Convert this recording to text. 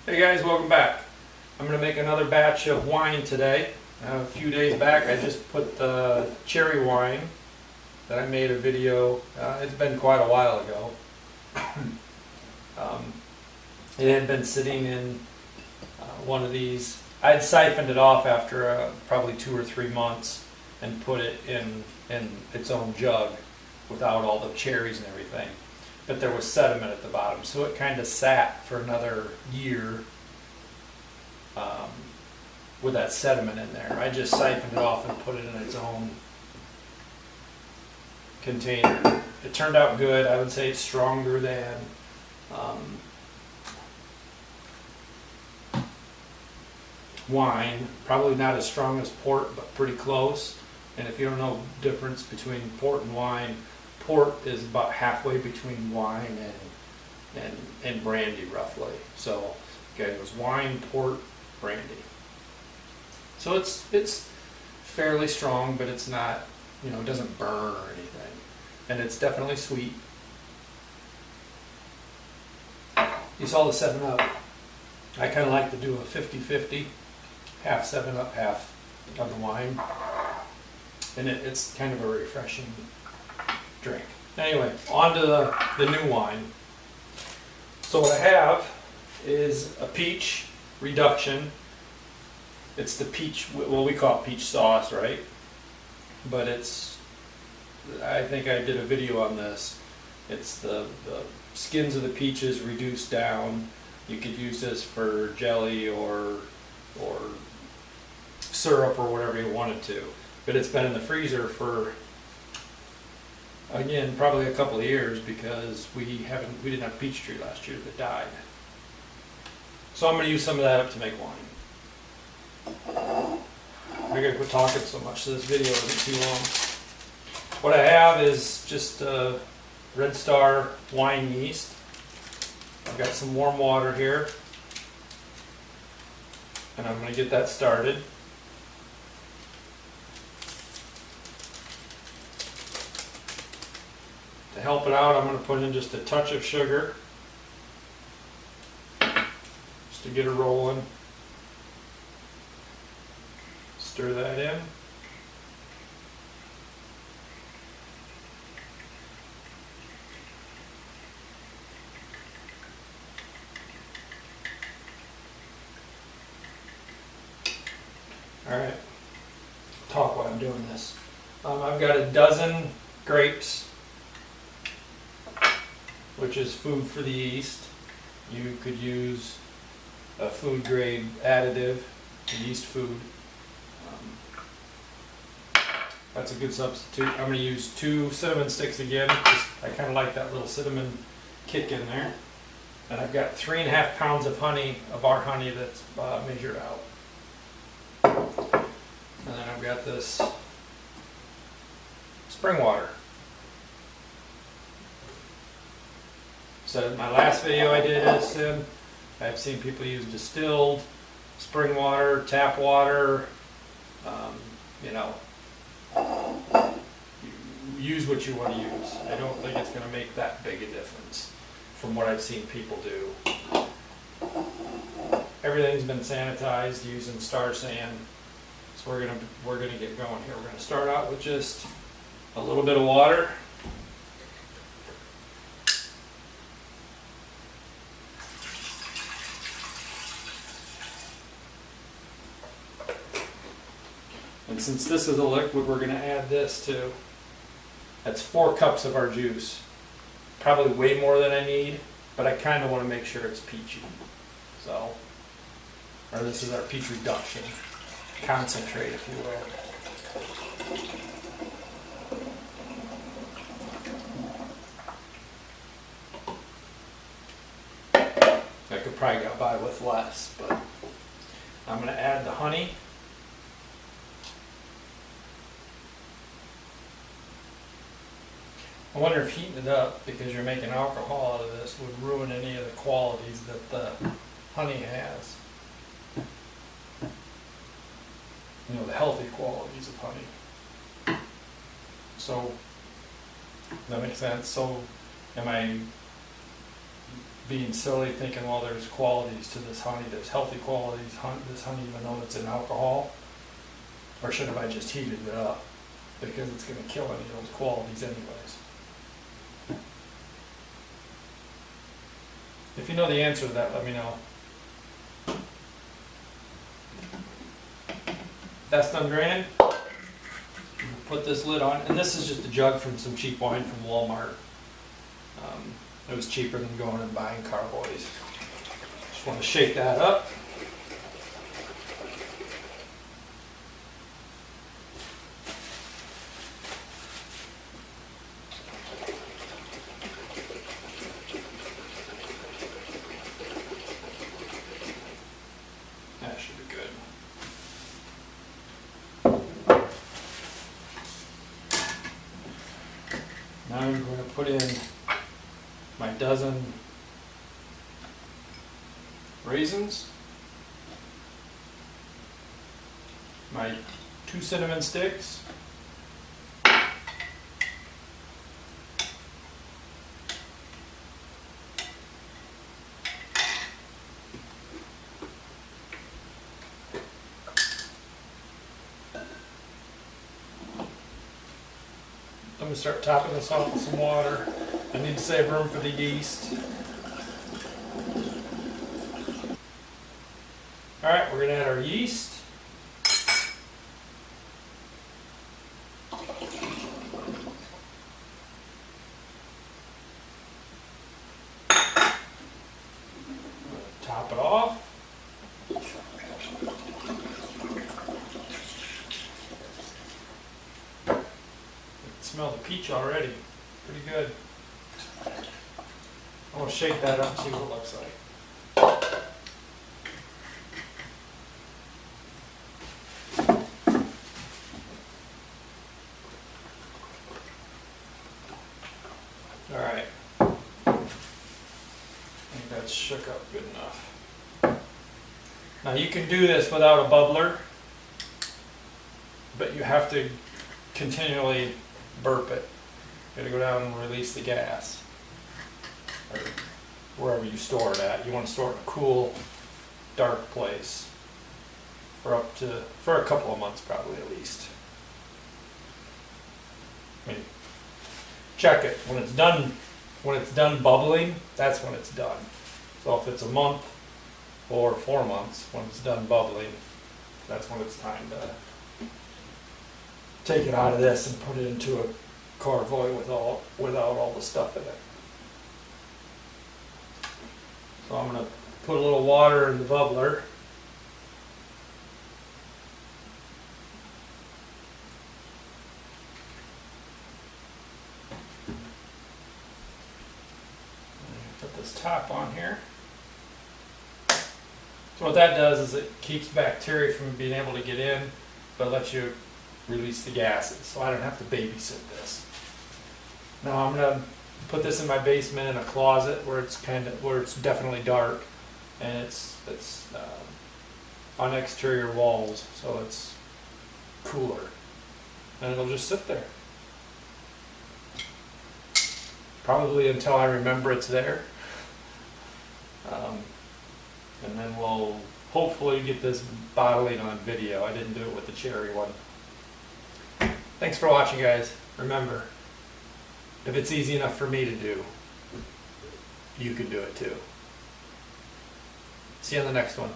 Hey guys, welcome back. I'm going to make another batch of wine today. A few days back I just put the cherry wine that I made a video, it's been quite a while ago. It had been sitting in one of these. I'd siphoned it off after probably 2 or 3 months and put it in its own jug without all the cherries and everything. But there was sediment at the bottom, so it kind of sat for another year with that sediment in there. I just siphoned it off and put it in its own container. It turned out good. I would say it's stronger than wine. Probably not as strong as port, but pretty close. And if you don't know the difference between port and wine, port is about halfway between wine and brandy, roughly. So, okay, it was wine, port, brandy. So it's fairly strong, but it's not, it doesn't burn or anything. And it's definitely sweet. You saw the 7-Up. I kind of like to do a 50-50, half 7-Up, half of the wine. And it's kind of a refreshing drink. Anyway, on to the new wine. So what I have is a peach reduction. It's the peach, well, we call it peach sauce, right? But I think I did a video on this. It's the skins of the peaches reduced down. You could use this for jelly or syrup or whatever you wanted to. But it's been in the freezer for, again, probably a couple of years because we didn't have a peach tree last year that died. So I'm going to use some of that up to make wine. I gotta quit talking so much so this video isn't too long. What I have is just Red Star wine yeast. I've got some warm water here, and I'm going to get that started. To help it out, I'm going to put in just a touch of sugar, just to get it rolling. Stir that in. All right, talk while I'm doing this. I've got a dozen grapes, which is food for the yeast. You could use a food grade additive, yeast food. That's a good substitute. I'm going to use 2 cinnamon sticks again. I kind of like that little cinnamon kick in there. And I've got 3.5 pounds of honey, of our honey that's measured out. And then I've got this spring water. So in my last video I did this in, I've seen people use distilled spring water, tap water, use what you want to use. I don't think it's going to make that big a difference from what I've seen people do. Everything's been sanitized using Star San. So we're gonna get going here. We're gonna start out with just a little bit of water. And since this is a liquid, we're gonna add this too. That's 4 cups of our juice. Probably way more than I need, but I kind of want to make sure it's peachy. So, or this is our peach reduction. Concentrate, if you will. I could probably get by with less, but I'm going to add the honey. I wonder if heating it up, because you're making alcohol out of this, would ruin any of the qualities that the honey has. The healthy qualities of honey. So, does that make sense? So, am I being silly, thinking, well, there's qualities to this honey, there's healthy qualities, this honey, even though it's in alcohol? Or should have I just heated it up? Because it's going to kill any of those qualities anyways. If you know the answer to that, let me know. That's done draining. Put this lid on, and this is just a jug from some cheap wine from Walmart. It was cheaper than going and buying carboys. Just want to shake that up. That should be good. Now I'm going to put in my dozen raisins, my 2 cinnamon sticks, I'm going to start topping this off with some water. I need to save room for the yeast. Alright, we're going to add our yeast. Top it off. Smell the peach already. Pretty good. I'm going to shake that up and see what it looks like. Alright. I think that's shook up good enough. Now you can do this without a bubbler, but you have to continually burp it. You gotta go down and release the gas, or wherever you store it at. You want to store it in a cool, dark place for a couple of months, probably at least. I mean, check it when it's done. When it's done bubbling, that's when it's done. So if it's a month or 4 months, when it's done bubbling, that's when it's time to take it out of this and put it into a carboy without all the stuff in it. So I'm going to put a little water in the bubbler. Put this top on here. So what that does is it keeps bacteria from being able to get in, but lets you release the gases, so I don't have to babysit this. Now I'm gonna put this in my basement in a closet where it's definitely dark, and it's on exterior walls, so it's cooler, and it'll just sit there probably until I remember it's there, and then we'll hopefully get this bottling on video. I didn't do it with the cherry one. Thanks for watching, guys. Remember, if it's easy enough for me to do, you can do it too. See you on the next one.